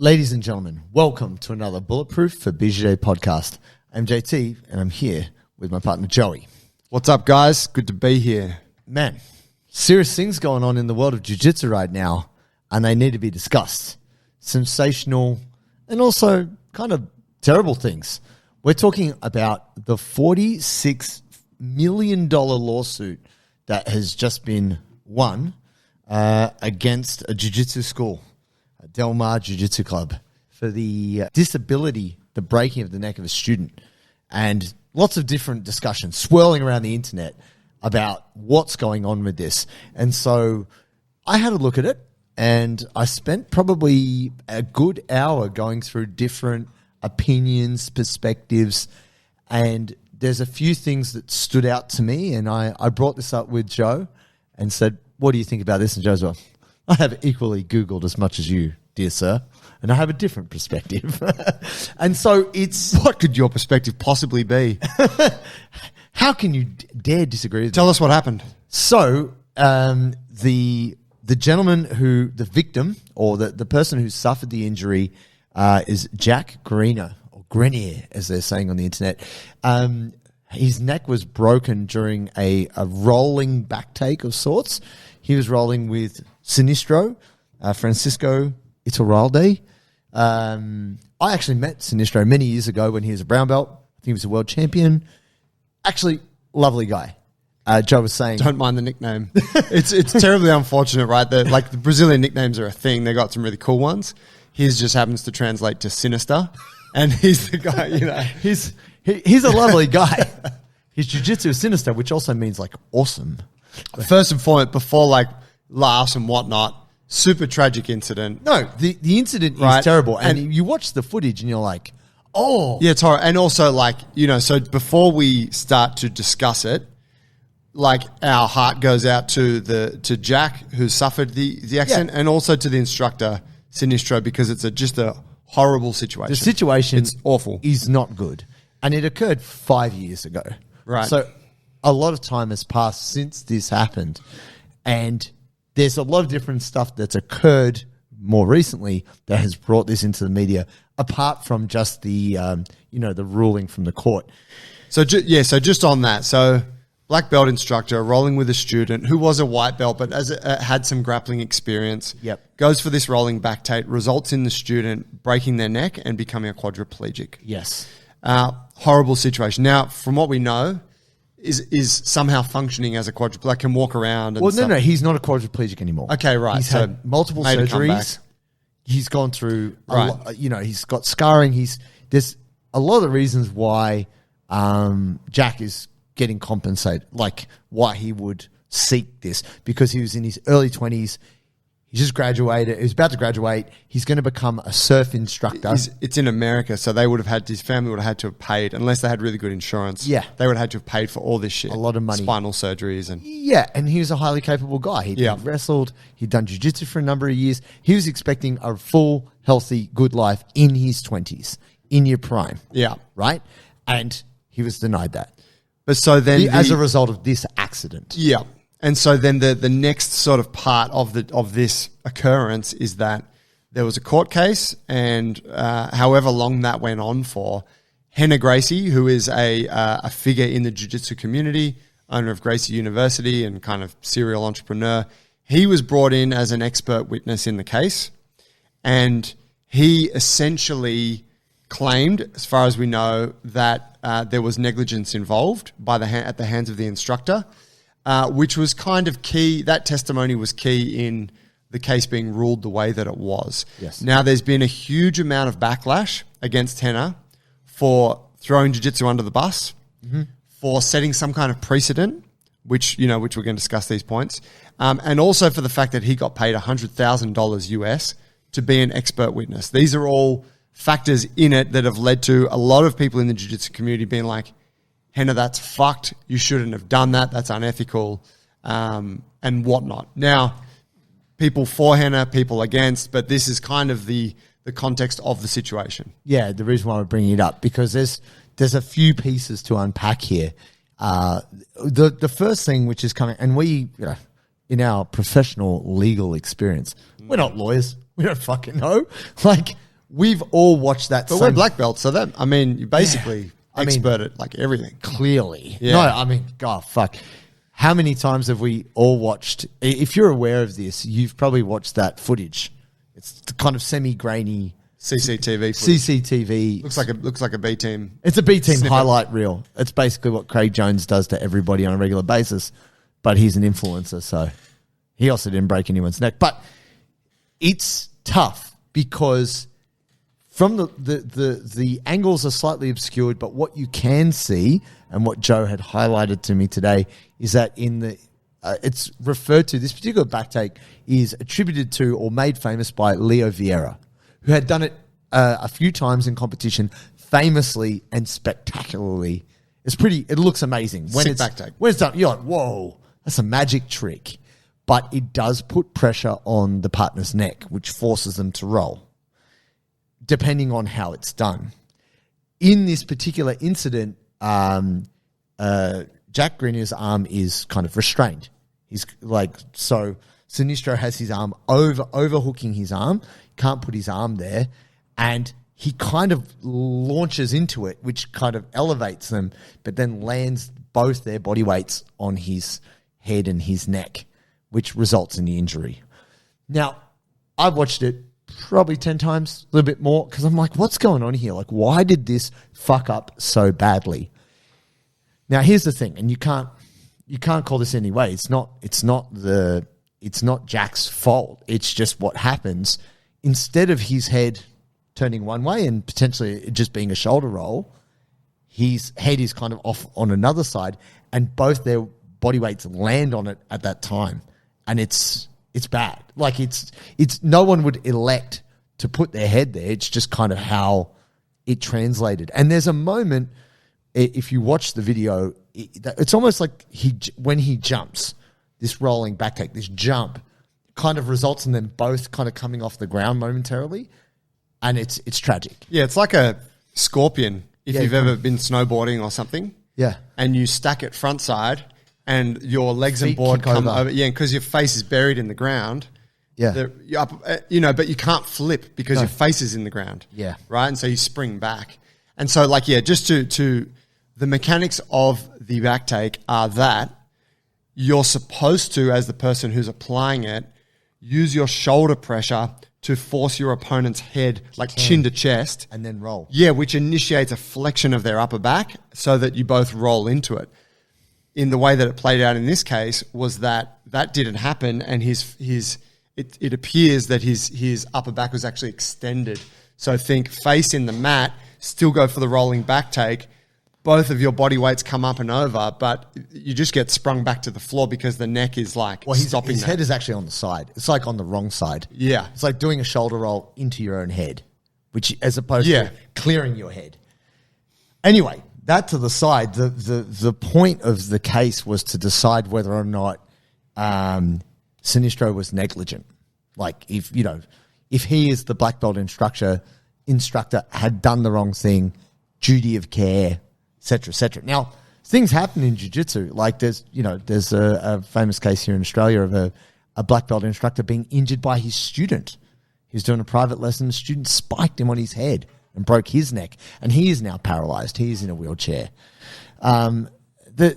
Ladies and gentlemen, welcome to another Bulletproof for BJJ podcast. I'm JT and I'm here with my partner Joey. What's up, guys? Good to be here. Man, serious things going on in the world of Jiu-Jitsu right now, and they need to be discussed. Sensational and also kind of terrible things. We're talking about the $46 million lawsuit that has just been won against a Jiu-Jitsu school. Del Mar Jiu-Jitsu Club, for the disability, the breaking of the neck of a student, and lots of different discussions swirling around the internet about what's going on with this. And so I had a look at it, and I spent probably a good hour going through different opinions, perspectives, and there's a few things that stood out to me, and I brought this up with Joe and said, what do you think about this? And Joe's like, I have equally Googled as much as you, dear sir, and I have a different perspective. And so it's... What could your perspective possibly be? How can you dare disagree with Tell us what happened. So the gentleman who, the victim, or the person who suffered the injury is Jack Grenier, or Grenier, as they're saying on the internet. His neck was broken during a rolling back take of sorts. He was rolling with Sinistro, Francisco Iturralde. I actually met Sinistro many years ago when he was a brown belt. I think he was a world champion. Actually, lovely guy. Joe was saying... Don't mind the nickname. It's terribly unfortunate, right? Like the Brazilian nicknames are a thing. They got some really cool ones. His just happens to translate to Sinister. And he's the guy, you know. He's a lovely guy. His jiu-jitsu is Sinister, which also means like awesome. First and foremost, before like laughs and whatnot, super tragic incident. No, the incident is terrible. And you watch the footage and you're like, oh. Yeah, it's horrible. And also like, you know, so before we start to discuss it, like our heart goes out to Jack, who suffered the accident, and also to the instructor, Sinistro, because it's just a horrible situation. The situation it's awful. Is not good. And it occurred 5 years ago. Right. So a lot of time has passed since this happened. And there's a lot of different stuff that's occurred more recently that has brought this into the media, apart from just the, the ruling from the court. So, so just on that. So black belt instructor rolling with a student who was a white belt, but had some grappling experience. Yep. Goes for this rolling back take, results in the student breaking their neck and becoming a quadriplegic. Yes. Horrible situation. Now, from what we know, is somehow functioning as a quadriplegic, like can walk around and stuff. No, he's not a quadriplegic anymore. Okay, right. He's had multiple surgeries. He's gone through, he's got scarring. There's a lot of reasons why Jack is getting compensated, like why he would seek this, because he was in his early 20s. He just graduated. He was about to graduate. He's going to become a surf instructor. It's in America, so his family would have had to have paid, unless they had really good insurance. Yeah. They would have had to have paid for all this shit. A lot of money. Spinal surgeries. And he was a highly capable guy. He'd wrestled. He'd done jiu-jitsu for a number of years. He was expecting a full, healthy, good life in his 20s, in your prime. Yeah. Right? And he was denied that. But so then... as a result of this accident. Yeah. And so then the next sort of part of this occurrence is that there was a court case, and however long that went on for, Renner Gracie, who is a figure in the jiu-jitsu community, owner of Gracie University and kind of serial entrepreneur, he was brought in as an expert witness in the case, and he essentially claimed, as far as we know, that there was negligence involved at the hands of the instructor. Which was kind of key. That testimony was key in the case being ruled the way that it was. Yes. Now, there's been a huge amount of backlash against Renner for throwing jiu-jitsu under the bus, for setting some kind of precedent, which we're going to discuss these points, and also for the fact that he got paid $100,000 US to be an expert witness. These are all factors in it that have led to a lot of people in the jiu-jitsu community being like, Renner, that's fucked. You shouldn't have done that. That's unethical, and whatnot. Now, people for Renner, people against, but this is kind of the context of the situation. Yeah, the reason why we're bringing it up, because there's a few pieces to unpack here. The first thing which is coming, and we, in our professional legal experience, we're not lawyers. We don't fucking know. Like, we've all watched that. But we're black belts, so that, I mean, you're basically expert at like everything. Clearly. Yeah. No, I mean, God, fuck. How many times have we all watched? If you're aware of this, you've probably watched that footage. It's the kind of semi-grainy CCTV. CCTV. Looks like a B team. It's a B team highlight reel. It's basically what Craig Jones does to everybody on a regular basis, but he's an influencer, so he also didn't break anyone's neck. But it's tough because from the angles are slightly obscured, but what you can see and what Joe had highlighted to me today is that in the it's referred to, this particular back take is attributed to or made famous by Leo Vieira, who had done it a few times in competition, famously and spectacularly. It looks amazing. When Sick back take. When it's done, you're like, whoa, that's a magic trick. But it does put pressure on the partner's neck, which forces them to roll, depending on how it's done. In this particular incident, Jack Grinner's arm is kind of restrained. He's like, so Sinistro has his arm overhooking his arm, can't put his arm there, and he kind of launches into it, which kind of elevates them, but then lands both their body weights on his head and his neck, which results in the injury. Now, I've watched it probably 10 times, a little bit more, because I'm like, what's going on here? Like, why did this fuck up so badly? Now, here's the thing, and you can't call this any way. It's not Jack's fault. It's just what happens. Instead of his head turning one way and potentially it just being a shoulder roll, his head is kind of off on another side, and both their body weights land on it at that time, and it's bad. Like it's no one would elect to put their head there. It's just kind of how it translated. And there's a moment, if you watch the video, it's almost like when he jumps, this rolling back take, this jump kind of results in them both kind of coming off the ground momentarily, and it's tragic. Yeah, it's like a scorpion if you've ever been snowboarding or something. Yeah. And you stack it front side and your legs and Feet board kick come over. over. Yeah, because your face is buried in the ground. Yeah. You're up, but you can't flip because your face is in the ground. Yeah. Right? And so you spring back. And so, like, yeah, just to the mechanics of the back take are that you're supposed to, as the person who's applying it, use your shoulder pressure to force your opponent's head, like chin to chest. And then roll. Yeah, which initiates a flexion of their upper back so that you both roll into it. In the way that it played out in this case was that didn't happen, and it appears that his upper back was actually extended. So think face in the mat, still go for the rolling back take. Both of your body weights come up and over, but you just get sprung back to the floor because the neck is like stopping his that. head is actually on the side. It's like on the wrong side. Yeah. It's like doing a shoulder roll into your own head, which as opposed to clearing your head. Anyway, that to the side, the point of the case was to decide whether or not Sinistro was negligent. Like if he is the black belt instructor had done the wrong thing, duty of care, et cetera, et cetera. Now, things happen in jiu-jitsu. Like there's a famous case here in Australia of a black belt instructor being injured by his student. He was doing a private lesson. The student spiked him on his head and broke his neck, and he is now paralyzed. He is in a wheelchair. The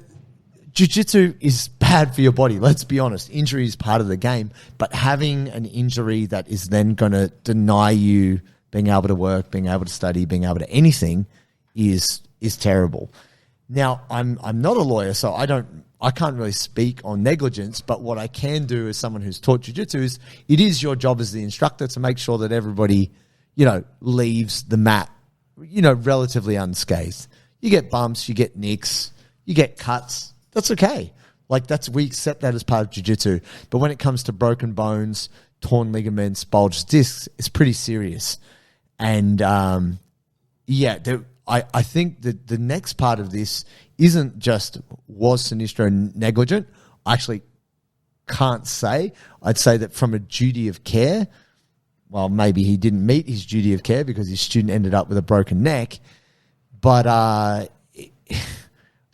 jiu-jitsu is bad for your body. Let's be honest. Injury is part of the game, but having an injury that is then going to deny you being able to work, being able to study, being able to anything is terrible. Now, I'm not a lawyer, so I can't really speak on negligence, but what I can do as someone who's taught jiu-jitsu is it is your job as the instructor to make sure that everybody, leaves the mat, relatively unscathed. You get bumps, you get nicks, you get cuts. That's okay. Like we accept that as part of jiu-jitsu. But when it comes to broken bones, torn ligaments, bulged discs, it's pretty serious. And I think that the next part of this isn't just was Sinistro negligent. I actually can't say. I'd say that from a duty of care, well, maybe he didn't meet his duty of care because his student ended up with a broken neck. But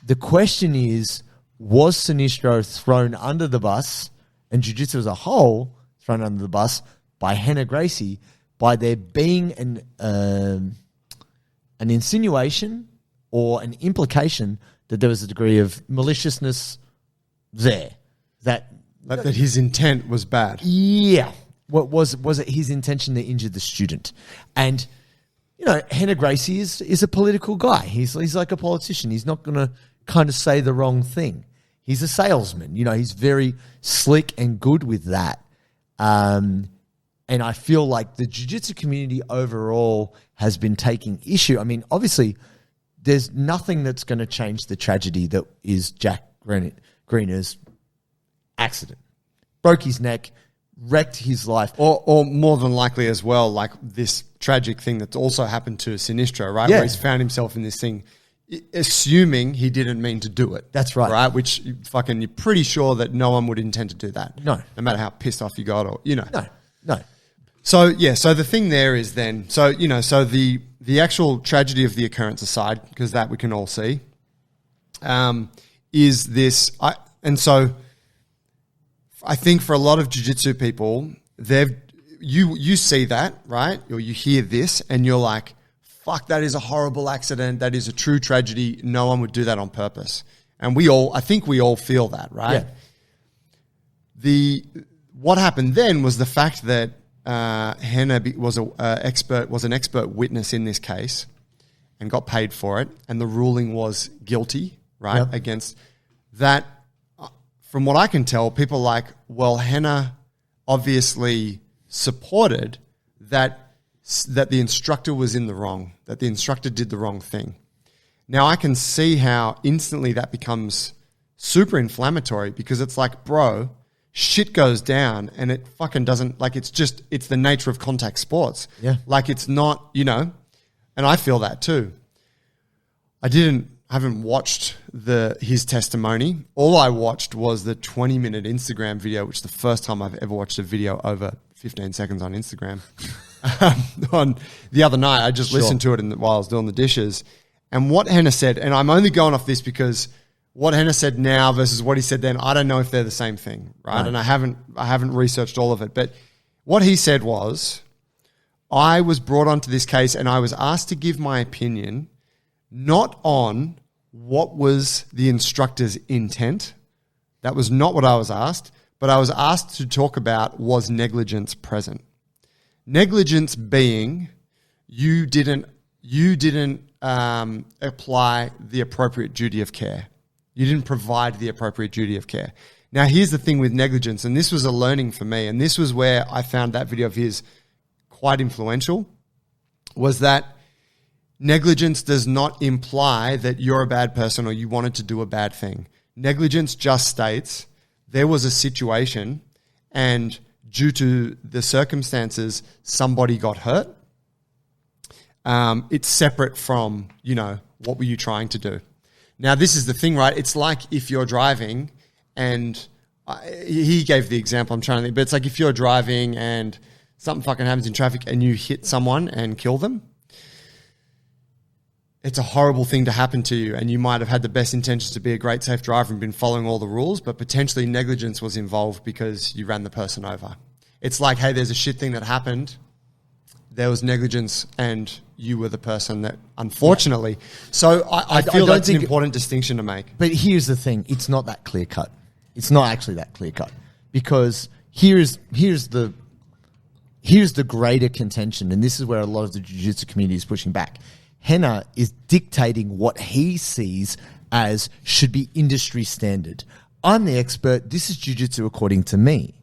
the question is, was Sinistro thrown under the bus, and jiu-jitsu as a whole thrown under the bus by Renner Gracie by there being an insinuation or an implication that there was a degree of maliciousness there. That his intent was bad. Yeah. What was it his intention to injure the student? And, Renner Gracie is a political guy. He's like a politician. He's not going to kind of say the wrong thing. He's a salesman. He's very slick and good with that. And I feel like the jiu-jitsu community overall has been taking issue. I mean, obviously, there's nothing that's going to change the tragedy that is Jack Greener's accident. Broke his neck, wrecked his life. Or more than likely as well, like this tragic thing that's also happened to Sinistro, right? Yeah. Where he's found himself in this thing, assuming he didn't mean to do it. That's right. Right? Which you're pretty sure that no one would intend to do that. No. No matter how pissed off you got or, No. So, so the thing there is then, so the actual tragedy of the occurrence aside, because that we can all see, is this, I think for a lot of jiu-jitsu people, you see that, right? Or you hear this and you're like, fuck, that is a horrible accident. That is a true tragedy. No one would do that on purpose. And I think we all feel that, right? Yeah. What happened then was the fact that Renner was an expert witness in this case and got paid for it. And the ruling was guilty, right? Yep. Against that. From what I can tell, people are like, well, Renner obviously supported that the instructor was in the wrong, that the instructor did the wrong thing. Now, I can see how instantly that becomes super inflammatory because it's like, bro, shit goes down and it fucking doesn't, like, it's the nature of contact sports. Yeah. Like, it's not, and I feel that too. I haven't watched his testimony. All I watched was the 20-minute Instagram video, which is the first time I've ever watched a video over 15 seconds on Instagram. On the other night, I just listened to it while I was doing the dishes. And what Renner said, and I'm only going off this because what Renner said now versus what he said then, I don't know if they're the same thing, right? And I haven't researched all of it. But what he said was, I was brought onto this case and I was asked to give my opinion not on what was the instructor's intent. That was not what I was asked, but I was asked to talk about was negligence present. Negligence being you didn't apply the appropriate duty of care. You didn't provide the appropriate duty of care. Now, here's the thing with negligence, and this was a learning for me, and this was where I found that video of his quite influential, was that negligence does not imply that you're a bad person or you wanted to do a bad thing. Negligence just states there was a situation and due to the circumstances, somebody got hurt. It's separate from, what were you trying to do? Now, this is the thing, right? It's like if you're driving and he gave the example, I'm trying to think, but it's like if you're driving and something fucking happens in traffic and you hit someone and kill them, it's a horrible thing to happen to you, and you might have had the best intentions to be a great safe driver and been following all the rules, but potentially negligence was involved because you ran the person over. It's like, hey, there's a shit thing that happened. There was negligence and you were the person that, unfortunately. So I feel that's an important distinction to make. But here's the thing. It's not that clear cut. It's not actually that clear cut because here's the greater contention, and this is where a lot of the jiu-jitsu community is pushing back. Renner is dictating what he sees as should be industry standard. I'm the expert. This is jiu-jitsu according to me.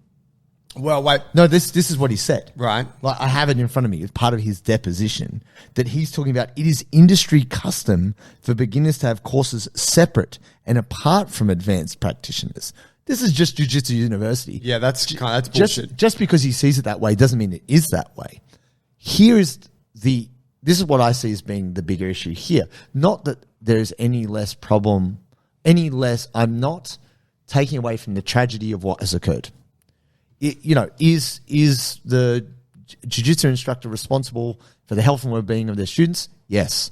Well, wait. No, this is what he said. Right. Like, I have it in front of me. It's part of his deposition that he's talking about. It is industry custom for beginners to have courses separate and apart from advanced practitioners. This is just Jiu-Jitsu University. Yeah, that's bullshit. Just because he sees it that way doesn't mean it is that way. This is what I see as being the bigger issue here. Not that there's any less problem, I'm not taking away from the tragedy of what has occurred. Is the jiu-jitsu instructor responsible for the health and well-being of their students? Yes.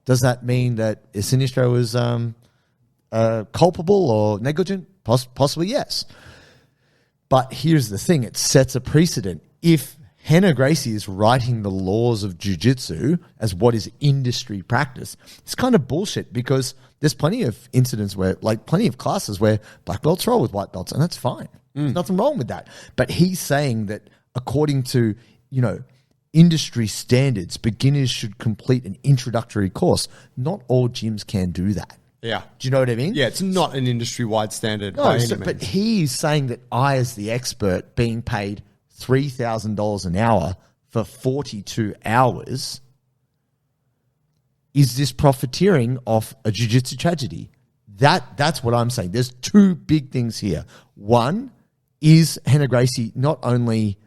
Does that mean that Sinistro was culpable or negligent? Possibly yes. But here's the thing. It sets a precedent. If Renner Gracie is writing the laws of jiu-jitsu as what is industry practice. It's kind of bullshit because there's plenty of incidents where, like plenty of classes where black belts roll with white belts, and that's fine. There's nothing wrong with that. But he's saying that according to, industry standards, beginners should complete an introductory course. Not all gyms can do that. Yeah. Do you know what I mean? Yeah, it's not an industry-wide standard by any means. But he's saying that I, as the expert, being paid $3,000 an hour for 42 hours, is this profiteering off a jiu-jitsu tragedy? That's what I'm saying. There's two big things here. One, is Renner Gracie not only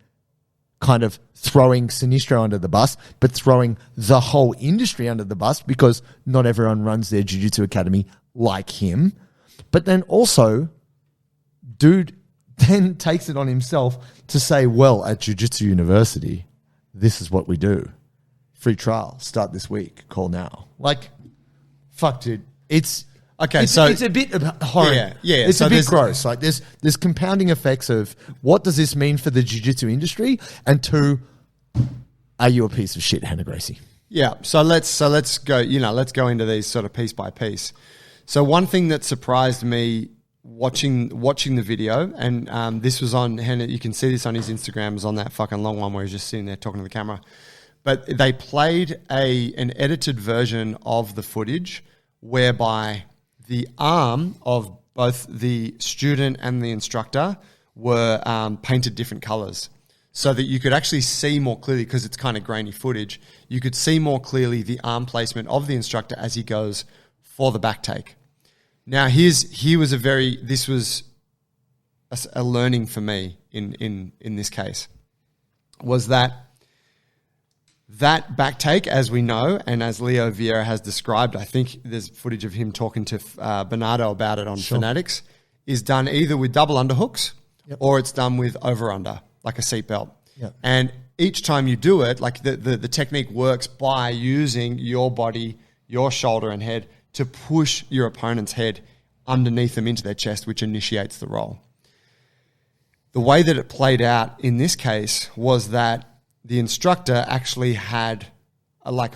kind of throwing Sinistro under the bus, but throwing the whole industry under the bus because not everyone runs their jiu-jitsu academy like him. But then also, dude then takes it on himself to say, well, at Jiu-Jitsu University, this is what we do. Free trial. Start this week. Call now. Like, fuck, dude. It's a bit horrid. Yeah. It's a bit gross. Like, there's compounding effects of what does this mean for the jiu-jitsu industry, and two, are you a piece of shit, Renner Gracie? Yeah. So let's go. Let's go into these sort of piece by piece. So one thing that surprised me watching the video, and this was on Renner, you can see this on his Instagram, is on that fucking long one where he's just sitting there talking to the camera. But they played an edited version of the footage whereby the arm of both the student and the instructor were painted different colors so that you could actually see more clearly, because it's kind of grainy footage, you could see more clearly the arm placement of the instructor as he goes for the back take. Now, this was a learning for me in this case, was that back take, as we know, and as Leo Vieira has described, I think there's footage of him talking to Bernardo about it on Fanatics, is done either with double underhooks or it's done with over-under, like a seatbelt. Yep. And each time you do it, like the technique works by using your body, your shoulder and head to push your opponent's head underneath them into their chest, which initiates the roll. The way that it played out in this case was that the instructor actually had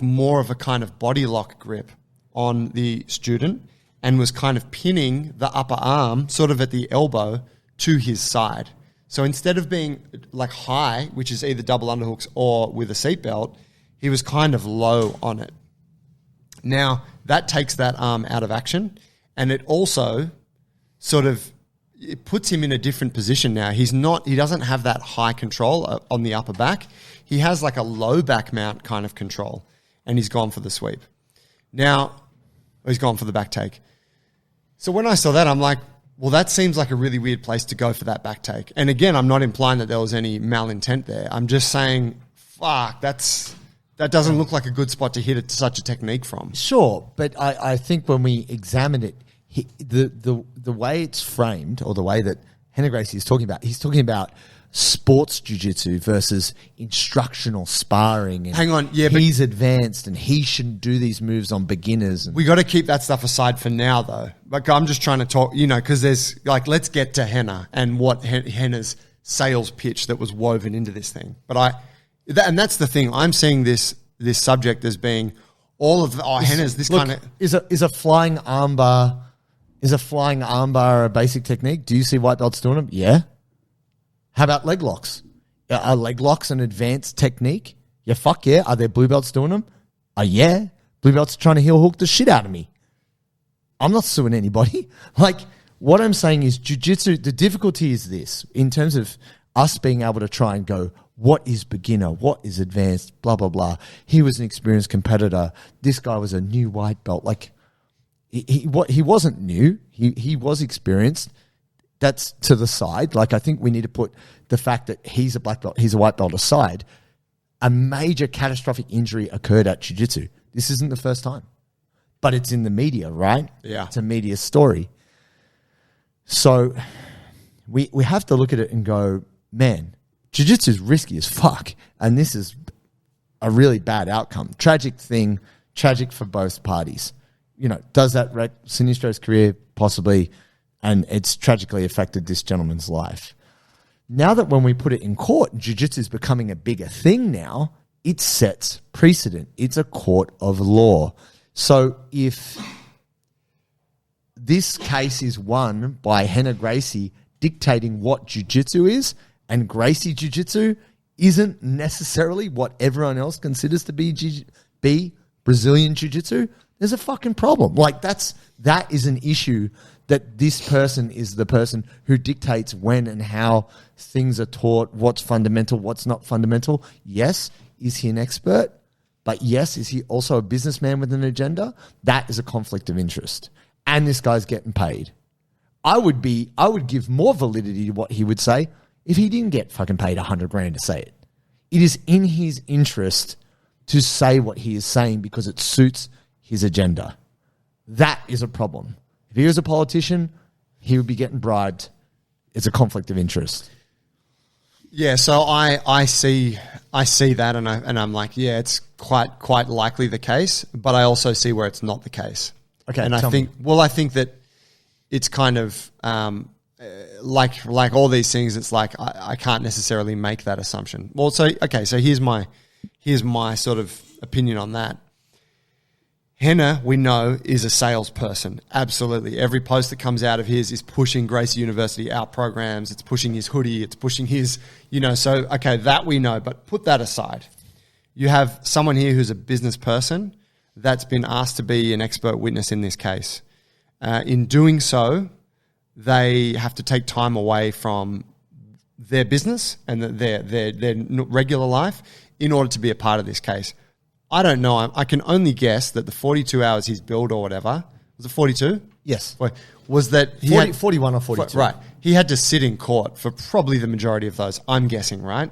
more of a kind of body lock grip on the student and was kind of pinning the upper arm sort of at the elbow to his side. So instead of being like high, which is either double underhooks or with a seatbelt, he was kind of low on it. Now, that takes that arm out of action, and it also it puts him in a different position now. He doesn't have that high control on the upper back. He has like a low back mount kind of control, and he's gone for the sweep. He's gone for the back take. So when I saw that, I'm like, well, that seems like a really weird place to go for that back take. And again, I'm not implying that there was any malintent there. I'm just saying, fuck, that doesn't look like a good spot to hit such a technique from. Sure, but I think when we examine it, the way it's framed, or the way that Renner Gracie is talking about, he's talking about sports jiu-jitsu versus instructional sparring. And hang on, yeah, he's advanced and he shouldn't do these moves on beginners. We got to keep that stuff aside for now, though. Like, I'm just trying to talk, because there's let's get to Renner and what Renner's sales pitch that was woven into this thing. But and that's the thing. I'm seeing this subject as being all of Renner's this kind of is a flying armbar. Is a flying armbar a basic technique? Do you see white belts doing them? Yeah. How about leg locks? Are leg locks an advanced technique? Yeah, fuck yeah. Are there blue belts doing them? Yeah. Blue belts are trying to heel hook the shit out of me. I'm not suing anybody. What I'm saying is jiu-jitsu, the difficulty is this, in terms of us being able to try and go, what is beginner? What is advanced? Blah, blah, blah. He was an experienced competitor. This guy was a new white belt. He wasn't new. He was experienced. That's to the side. I think we need to put the fact that he's a black belt, he's a white belt aside. A major catastrophic injury occurred at jiu-jitsu. This isn't the first time. But it's in the media, right? Yeah. It's a media story. So we have to look at it and go, man, jiu-jitsu is risky as fuck. And this is a really bad outcome. Tragic thing, tragic for both parties. Does that wreck Sinistro's career? Possibly. And it's tragically affected this gentleman's life. Now that when we put it in court, jiu-jitsu is becoming a bigger thing now, it sets precedent. It's a court of law. So if this case is won by Renner Gracie dictating what jiu-jitsu is, and Gracie jiu-jitsu isn't necessarily what everyone else considers to be Brazilian jiu-jitsu, there's a fucking problem. Like that is an issue, that this person is the person who dictates when and how things are taught, what's fundamental, what's not fundamental. Yes, is he an expert? But yes, is he also a businessman with an agenda? That is a conflict of interest. And this guy's getting paid. I would give more validity to what he would say if he didn't get fucking paid $100,000 to say it. It is in his interest to say what he is saying because it suits his agenda. That is a problem. If he was a politician, he would be getting bribed. It's a conflict of interest. Yeah, so I see that, and I'm like, yeah, it's quite likely the case, but I also see where it's not the case. Okay, and I think that it's kind of like all these things. It's like I can't necessarily make that assumption. Well, so here's my sort of opinion on that. Renner, we know, is a salesperson. Absolutely. Every post that comes out of his is pushing Gracie University out programs. It's pushing his hoodie. It's pushing his, so, okay, that we know. But put that aside. You have someone here who's a business person that's been asked to be an expert witness in this case. In doing so, they have to take time away from their business and their regular life in order to be a part of this case. I don't know. I can only guess that the 42 hours he's billed or whatever, was it 42? Yes. Was that 41 or 42. Right. He had to sit in court for probably the majority of those, I'm guessing, right?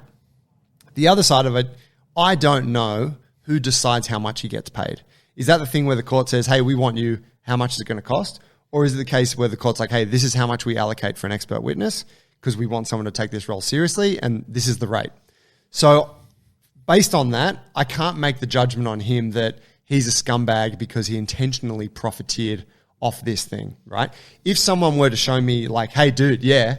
The other side of it, I don't know who decides how much he gets paid. Is that the thing where the court says, hey, we want you, how much is it going to cost? Or is it the case where the court's like, hey, this is how much we allocate for an expert witness because we want someone to take this role seriously and this is the rate. So based on that, I can't make the judgment on him that he's a scumbag because he intentionally profiteered off this thing, right? If someone were to show me like, hey, dude, yeah,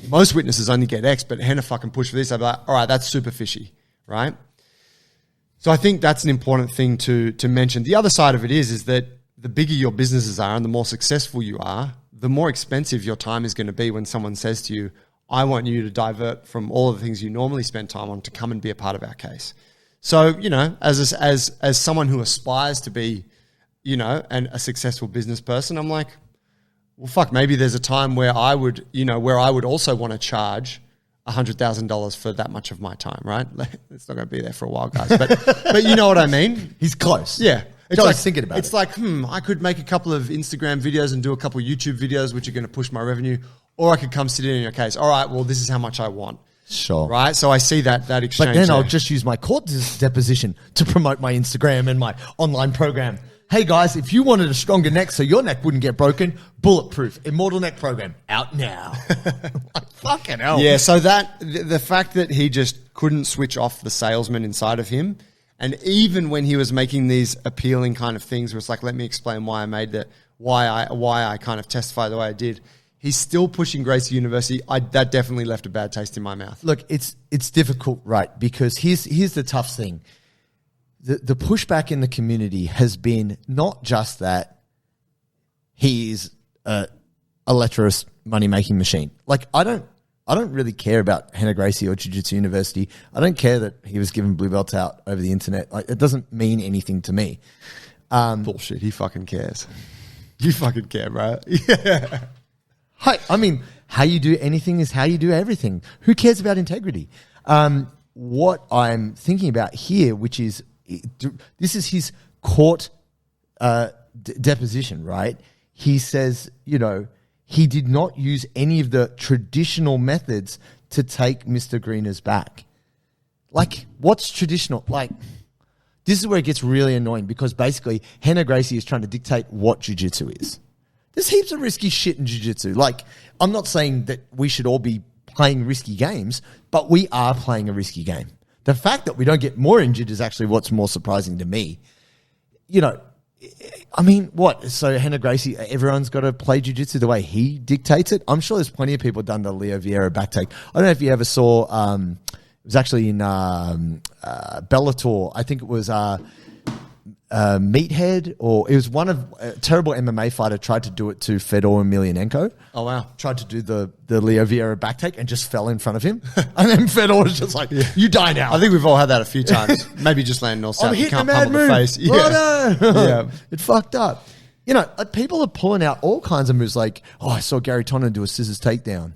most witnesses only get X, but Renner fucking pushed for this, I'd be like, all right, that's super fishy, right? So I think that's an important thing to mention. The other side of it is that the bigger your businesses are and the more successful you are, the more expensive your time is going to be when someone says to you, I want you to divert from all of the things you normally spend time on to come and be a part of our case. So, as someone who aspires to be, a successful business person, I'm like, well, fuck, maybe there's a time where I would also want to charge $100,000 for that much of my time, right? It's not going to be there for a while, guys. But you know what I mean? He's close. Yeah. It's like thinking about it. It's like, I could make a couple of Instagram videos and do a couple of YouTube videos, which are going to push my revenue. Or I could come sit in your case. All right, well, this is how much I want. Sure. Right? So I see that exchange. But then there. I'll just use my court deposition to promote my Instagram and my online program. Hey, guys, if you wanted a stronger neck so your neck wouldn't get broken, Bulletproof, Immortal Neck Program, out now. Like, fucking hell. Yeah, so the fact that he just couldn't switch off the salesman inside of him, and even when he was making these appealing kind of things where it's like, let me explain why I made that, why I kind of testify the way I did, he's still pushing Gracie University. That definitely left a bad taste in my mouth. Look, it's difficult, right? Because here's the tough thing. The pushback in the community has been not just that he's a lecherous money-making machine. Like, I don't really care about Renner Gracie or Jiu-Jitsu University. I don't care that he was given blue belts out over the internet. Like, it doesn't mean anything to me. Bullshit. He fucking cares. You fucking care, bro. Yeah. Hi, I mean, how you do anything is how you do everything. Who cares about integrity? What I'm thinking about here, which is, this is his court deposition, right? He says, he did not use any of the traditional methods to take Mr. Greener's back. Like, what's traditional? Like, this is where it gets really annoying because basically Renner Gracie is trying to dictate what jiu-jitsu is. There's heaps of risky shit in jiu-jitsu. Like, I'm not saying that we should all be playing risky games, but we are playing a risky game. The fact that we don't get more injured is actually what's more surprising to me. I mean, what? So Renner Gracie, everyone's got to play jiu-jitsu the way he dictates it. I'm sure there's plenty of people done the Leo Vieira back take. I don't know if you ever saw, it was actually in Bellator. I think it was Meathead, or it was one of a terrible MMA fighter tried to do it to Fedor Emelianenko. Oh, wow. Tried to do the Leo Vieira back take and just fell in front of him. And then Fedor was just like, you die now. I think we've all had that a few times. Maybe just land north south. I'm You hitting can't a mad pummel move. the face. Yeah. Oh, no. Yeah. It fucked up. You know, people are pulling out all kinds of moves like, oh, I saw Gary Tonon do a scissors takedown.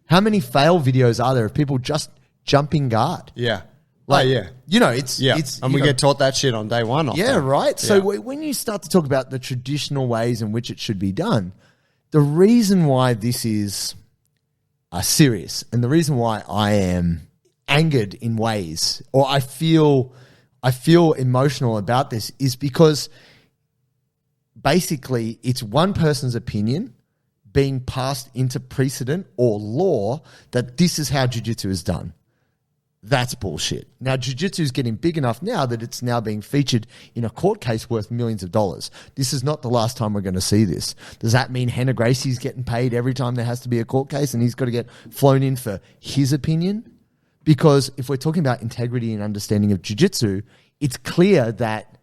How many fail videos are there of people just jumping guard? Yeah. Like, yeah. You know, it's And we get taught that shit on day one. Often. Yeah, right. Yeah. So when you start to talk about the traditional ways in which it should be done, the reason why this is serious and the reason why I am angered in ways, or I feel emotional about this, is because basically it's one person's opinion being passed into precedent or law that this is how jiu-jitsu is done. That's bullshit. Now, jiu-jitsu is getting big enough now that it's now being featured in a court case worth millions of dollars. This is not the last time we're going to see this. Does that mean Renner Gracie is getting paid every time there has to be a court case and he's got to get flown in for his opinion? Because if we're talking about integrity and understanding of jiu-jitsu, it's clear that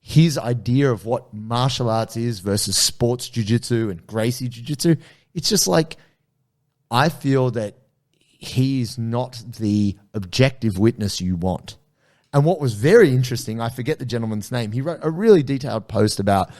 his idea of what martial arts is versus sports jiu-jitsu and Gracie jiu-jitsu, it's just like, I feel that he is not the objective witness you want. And what was very interesting, I forget the gentleman's name, he wrote a really detailed post about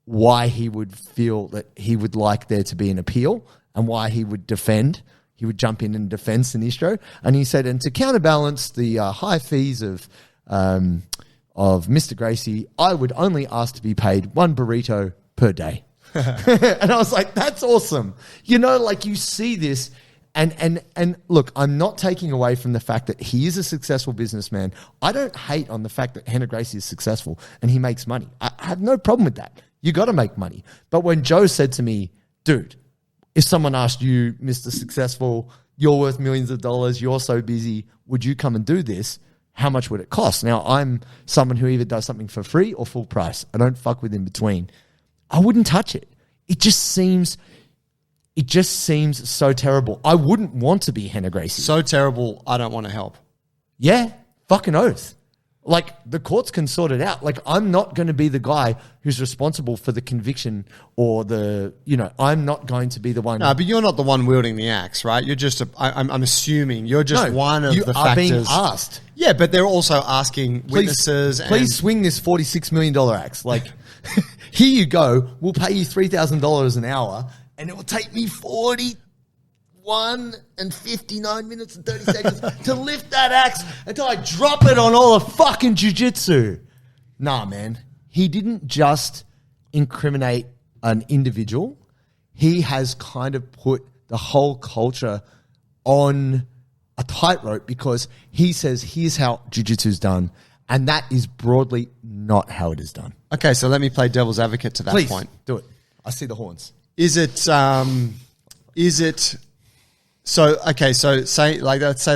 why he would feel that he would like there to be an appeal and why he would defend. He would jump in and defend Sinistro. And he said, and to counterbalance the high fees of Mr. Gracie, I would only ask to be paid one burrito per day. And I was like, that's awesome. You know, like you see this. And look, I'm not taking away from the fact that he is a successful businessman. I don't hate on the fact that Renner Gracie is successful and he makes money. I have no problem with that. You got to make money. But when Joe said to me, dude, if someone asked you, Mr. Successful, you're worth millions of dollars, you're so busy, would you come and do this? How much would it cost? Now, I'm someone who either does something for free or full price. I don't fuck with in between. I wouldn't touch it. It just seems so terrible. I wouldn't want to be Renner Gracie. So terrible, I don't want to help. Yeah, fucking oath. Like, the courts can sort it out. Like, I'm not going to be the guy who's responsible for the conviction or I'm not going to be the one. No, but you're not the one wielding the axe, right? You're just, I'm assuming you're just one of the factors. You are being asked. Yeah, but they're also asking witnesses. Please swing this $46 million axe. Like, here you go. We'll pay you $3,000 an hour. And it will take me 41 and 59 minutes and 30 seconds to lift that axe until I drop it on all of fucking jiu-jitsu. Nah, man. He didn't just incriminate an individual. He has kind of put the whole culture on a tightrope because he says, here's how jiu-jitsu is done. And that is broadly not how it is done. Okay, so let me play devil's advocate to that Please, point. do it. I see the horns. So let's say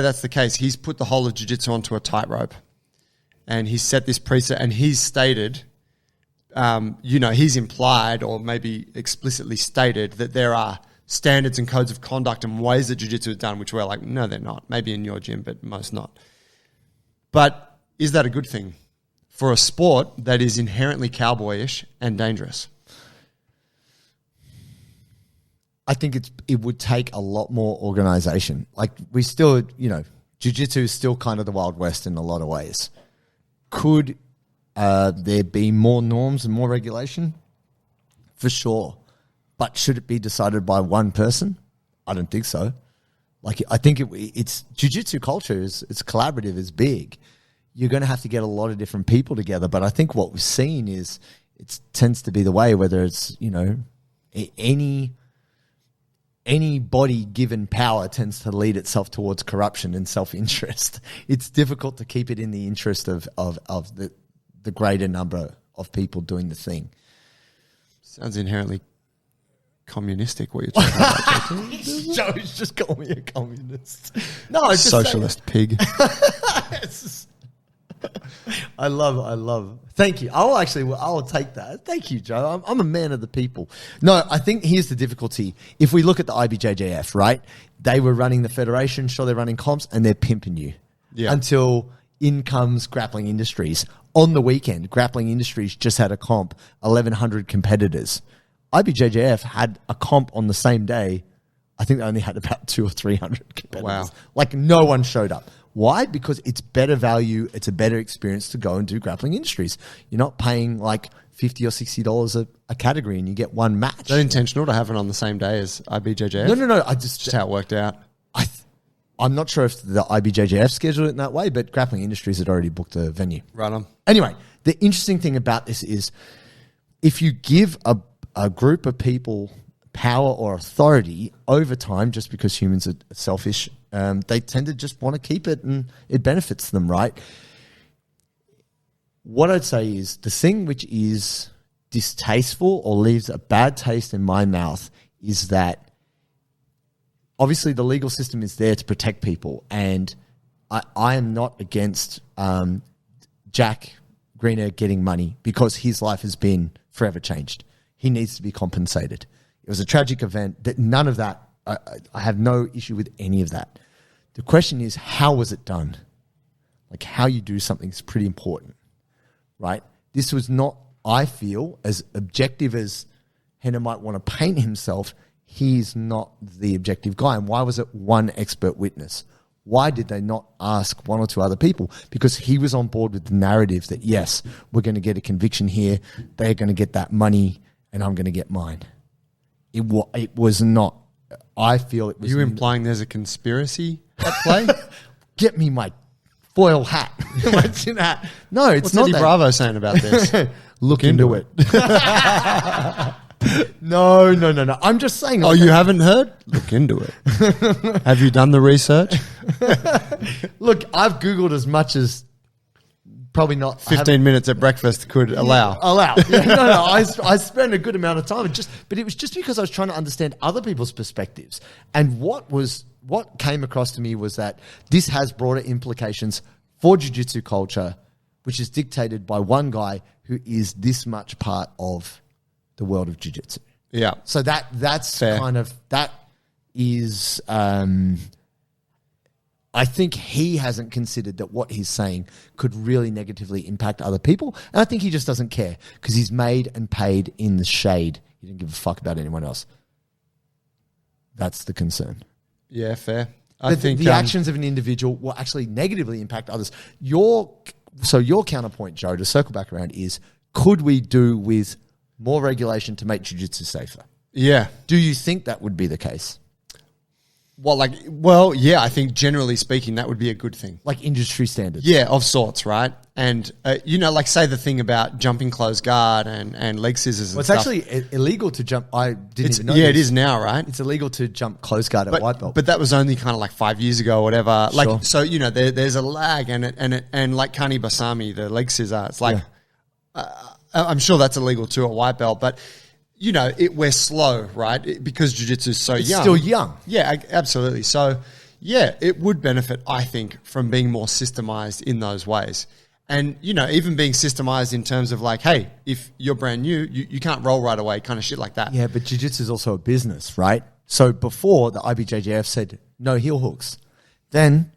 that's the case. He's put the whole of jiu-jitsu onto a tightrope and he's set this precedent and he's stated, he's implied or maybe explicitly stated that there are standards and codes of conduct and ways that jiu-jitsu is done, which we're like, no, they're not. Maybe in your gym, but most not. But is that a good thing for a sport that is inherently cowboyish and dangerous? I think it would take a lot more organization. Like, we still, jiu-jitsu is still kind of the Wild West in a lot of ways. Could there be more norms and more regulation? For sure. But should it be decided by one person? I don't think so. Like, I think it's jiu-jitsu culture it's collaborative, it's big. You're going to have to get a lot of different people together. But I think what we've seen is it tends to be the way, whether it's, any body given power tends to lead itself towards corruption and self-interest. It's difficult to keep it in the interest of the greater number of people doing the thing. Sounds inherently communistic, what you're talking about. Joe's just called me a communist. No, it's just socialist pig. I love. Thank you. I'll take that. Thank you, Joe. I'm a man of the people. No, I think here's the difficulty. If we look at the IBJJF, right? They were running the federation, sure, they're running comps, and they're pimping you. Yeah. Until in comes Grappling Industries. On the weekend, Grappling Industries just had a comp, 1,100 competitors. IBJJF had a comp on the same day. I think they only had about 200 or 300 competitors. Wow. Like no one showed up. Why? Because it's better value. It's a better experience to go and do Grappling Industries. You're not paying like $50 or $60 a category and you get one match. Is that intentional to have it on the same day as IBJJF? No. I just how it worked out. I'm not sure if the IBJJF scheduled it in that way, but Grappling Industries had already booked the venue. Right on. Anyway, the interesting thing about this is if you give a group of people power or authority over time, just because humans are selfish, they tend to just want to keep it and it benefits them, right? What I'd say is the thing which is distasteful or leaves a bad taste in my mouth is that obviously the legal system is there to protect people, and I am not against Jack Greener getting money because his life has been forever changed. He needs to be compensated. It was a tragic event. That none of that, I have no issue with any of that. The question is, how was it done? Like how you do something is pretty important, right? This was not, I feel, as objective as Henner might want to paint himself. He's not the objective guy. And why was it one expert witness? Why did they not ask one or two other people? Because he was on board with the narrative that, yes, we're going to get a conviction here. They're going to get that money and I'm going to get mine. It was not. I feel it was. Are you implying there's a conspiracy at play? Get me my foil hat. My tin hat. No, it's What's not Eddie that. Bravo saying about this? Look into it. No. I'm just saying. Oh, you haven't heard? Look into it. Have you done the research? Look, I've Googled as much as probably not 15 minutes at breakfast could allow. Yeah, no. I spent a good amount of time, but it was just because I was trying to understand other people's perspectives. And what came across to me was that this has broader implications for jiu-jitsu culture, which is dictated by one guy who is this much part of the world of jiu-jitsu. Yeah. So that's fair. Kind of, that is, I think he hasn't considered that what he's saying could really negatively impact other people. And I think he just doesn't care because he's made and paid in the shade. He didn't give a fuck about anyone else. That's the concern. Yeah, fair. I think the actions of an individual will actually negatively impact others. Your counterpoint, Joe, to circle back around is, could we do with more regulation to make jiu-jitsu safer? Yeah. Do you think that would be the case? Well, yeah, I think generally speaking, that would be a good thing. Like industry standards? Yeah, of sorts, right? And, like say the thing about jumping closed guard and leg scissors and Well, it's stuff. actually illegal to jump. I didn't even know Yeah, this. it is now, right? It's illegal to jump closed guard at white belt. But that was only kind of like 5 years ago or whatever. Sure. Like, so, there's a lag and like Kani Basami, the leg scissor, it's like, I'm sure that's illegal too at white belt, but we're slow, right? Because jiu-jitsu is so It's young. still young. Yeah, absolutely. So, yeah, it would benefit, I think, from being more systemized in those ways. And, even being systemized in terms of like, hey, if you're brand new, you can't roll right away, kind of shit like that. Yeah, but jiu-jitsu is also a business, right? So before, the IBJJF said no heel hooks. Then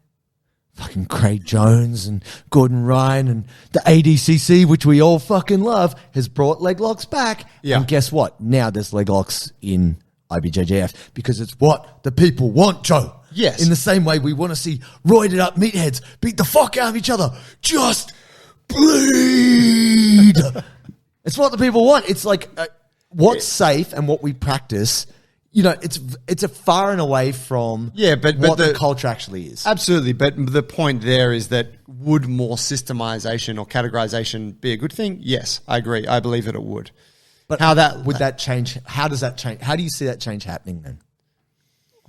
fucking Craig Jones and Gordon Ryan and the ADCC, which we all fucking love, has brought leg locks back. Yeah. And guess what? Now there's leg locks in IBJJF because it's what the people want, Joe. Yes. In the same way we want to see roided up meatheads beat the fuck out of each other. Just bleed. It's what the people want. It's like what's safe and what we practice. It's a far and away from but what the culture actually is. Absolutely. But the point there is that would more systemization or categorization be a good thing? Yes, I agree. I believe that it would. But how that would that change? How does that change? How do you see that change happening then?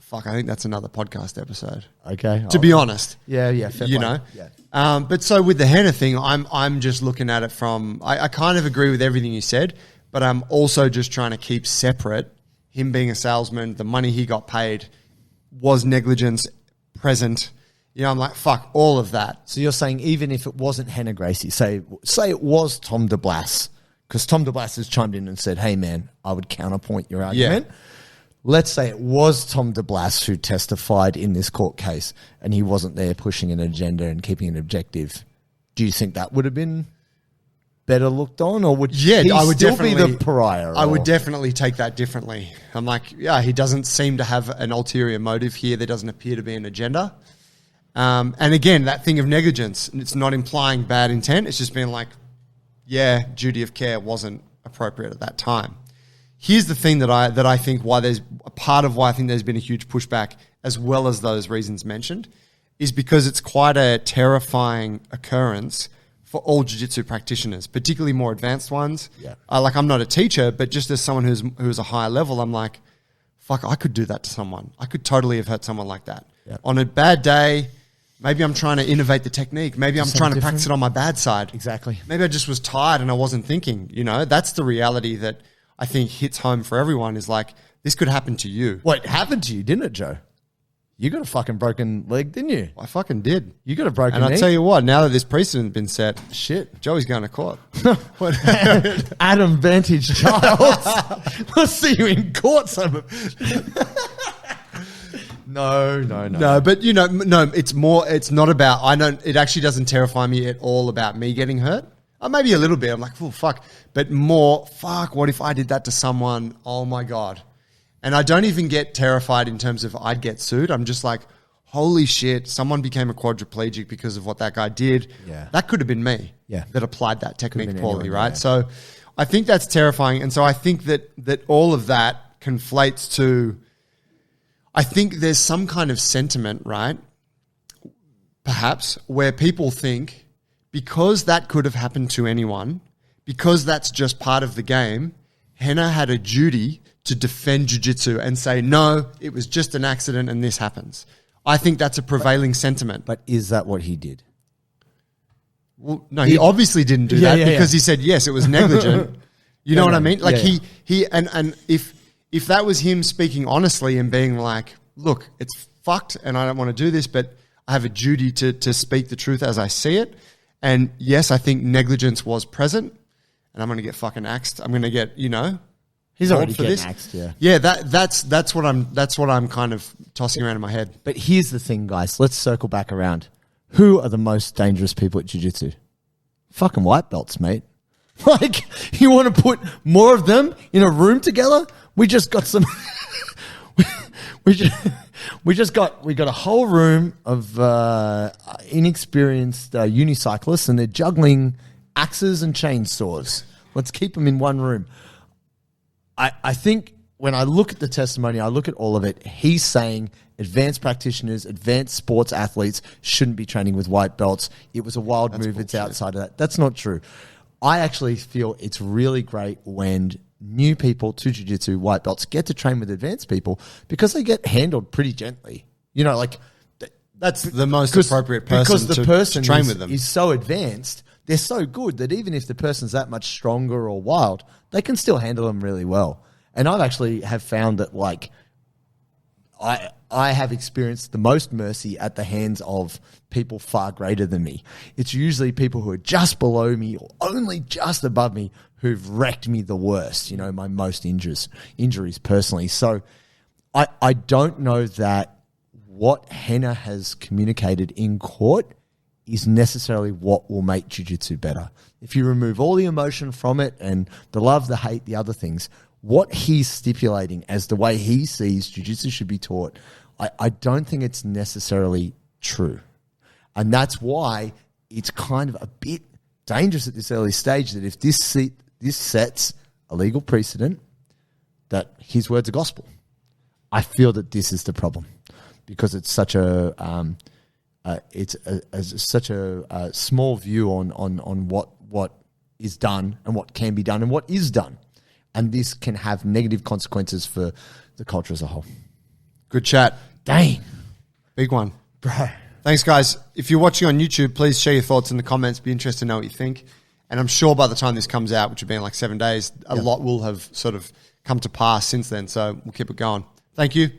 Fuck, I think that's another podcast episode. Okay. To be honest. Yeah, fair point. Yeah. But so with the Henner thing, I'm just looking at it from, I kind of agree with everything you said, but I'm also just trying to keep separate him being a salesman, the money he got paid, was negligence present You know, I'm like, fuck, all of that. So you're saying even if it wasn't Renner Gracie, say it was Tom de Blas, because Tom de Blas has chimed in and said, hey, man, I would counterpoint your argument. Yeah. Let's say it was Tom de Blas who testified in this court case and he wasn't there pushing an agenda and keeping an objective. Do you think that would have been better looked on, or would he I would still be the pariah? I would definitely take that differently. I'm like, yeah, he doesn't seem to have an ulterior motive here. There doesn't appear to be an agenda. And again, that thing of negligence, it's not implying bad intent. It's just being like, yeah, duty of care wasn't appropriate at that time. Here's the thing that I think why there's a part of why I think there's been a huge pushback, as well as those reasons mentioned, is because it's quite a terrifying occurrence for all jiu-jitsu practitioners, particularly more advanced ones. Yeah. I'm not a teacher, but just as someone who's a higher level, I'm like, fuck, I could do that to someone. I could totally have hurt someone like that. Yeah. On a bad day, maybe I'm trying to innovate the technique. Maybe I'm trying to practice it on my bad side. Exactly. Maybe I just was tired and I wasn't thinking. You know, that's the reality that I think hits home for everyone, is like, this could happen to you. What happened to you, didn't it, Joe? You got a fucking broken leg, didn't you? I fucking did. You got a broken knee. And I'll tell you what, now that this precedent's been set, shit, Joey's going to court. Adam Vantage Childs. We'll see you in court, son of No. No, but you know, no, it's not about, it actually doesn't terrify me at all about me getting hurt. Maybe a little bit. I'm like, oh, fuck. But more, fuck, what if I did that to someone? Oh my God. And I don't even get terrified in terms of I'd get sued. I'm just like, holy shit, someone became a quadriplegic because of what that guy did. Yeah. That could have been me. Yeah. That applied that technique poorly, anyone, right? Yeah. So I think that's terrifying. And so I think that all of that conflates to, I think there's some kind of sentiment, right? Perhaps where people think, because that could have happened to anyone, because that's just part of the game, Renner had a duty to defend jiu-jitsu and say, no, it was just an accident and this happens. I think that's a prevailing sentiment. But is that what he did? Well, no, he obviously didn't do that because he said, yes, it was negligent. You know what I mean? Like and if that was him speaking honestly and being like, look, it's fucked and I don't want to do this, but I have a duty to speak the truth as I see it. And yes, I think negligence was present, and I'm going to get fucking axed. I'm going to get, he's already getting axed. Yeah, yeah. That's what I'm kind of tossing around in my head. But here's the thing, guys. Let's circle back around. Who are the most dangerous people at jiu-jitsu? Fucking white belts, mate. Like, you want to put more of them in a room together? We just got some. We got a whole room of inexperienced unicyclists, and they're juggling axes and chainsaws. Let's keep them in one room. I think when I look at the testimony, I look at all of it, he's saying advanced practitioners, advanced sports athletes shouldn't be training with white belts. It was a wild move. Bullshit. It's outside of that. That's not true. I actually feel it's really great when new people to jiu-jitsu, white belts, get to train with advanced people because they get handled pretty gently. That's the most appropriate person because the person to train with them is so advanced. They're so good that even if the person's that much stronger or wild, they can still handle them really well. And I've actually have found that, like, I have experienced the most mercy at the hands of people far greater than me. It's usually people who are just below me or only just above me who've wrecked me the worst, my most injuries personally. So I don't know that what Renner has communicated in court is necessarily what will make jiu-jitsu better. If you remove all the emotion from it and the love, the hate, the other things, what he's stipulating as the way he sees jiu-jitsu should be taught, I don't think it's necessarily true. And that's why it's kind of a bit dangerous at this early stage that if this sets a legal precedent, that his words are gospel. I feel that this is the problem because it's such a small view on what is done and what can be done and what is done. And this can have negative consequences for the culture as a whole. Good chat. Dang. Big one. Bro. Thanks, guys. If you're watching on YouTube, please share your thoughts in the comments. Be interested to know what you think. And I'm sure by the time this comes out, which will be in like 7 days, a lot will have sort of come to pass since then. So we'll keep it going. Thank you.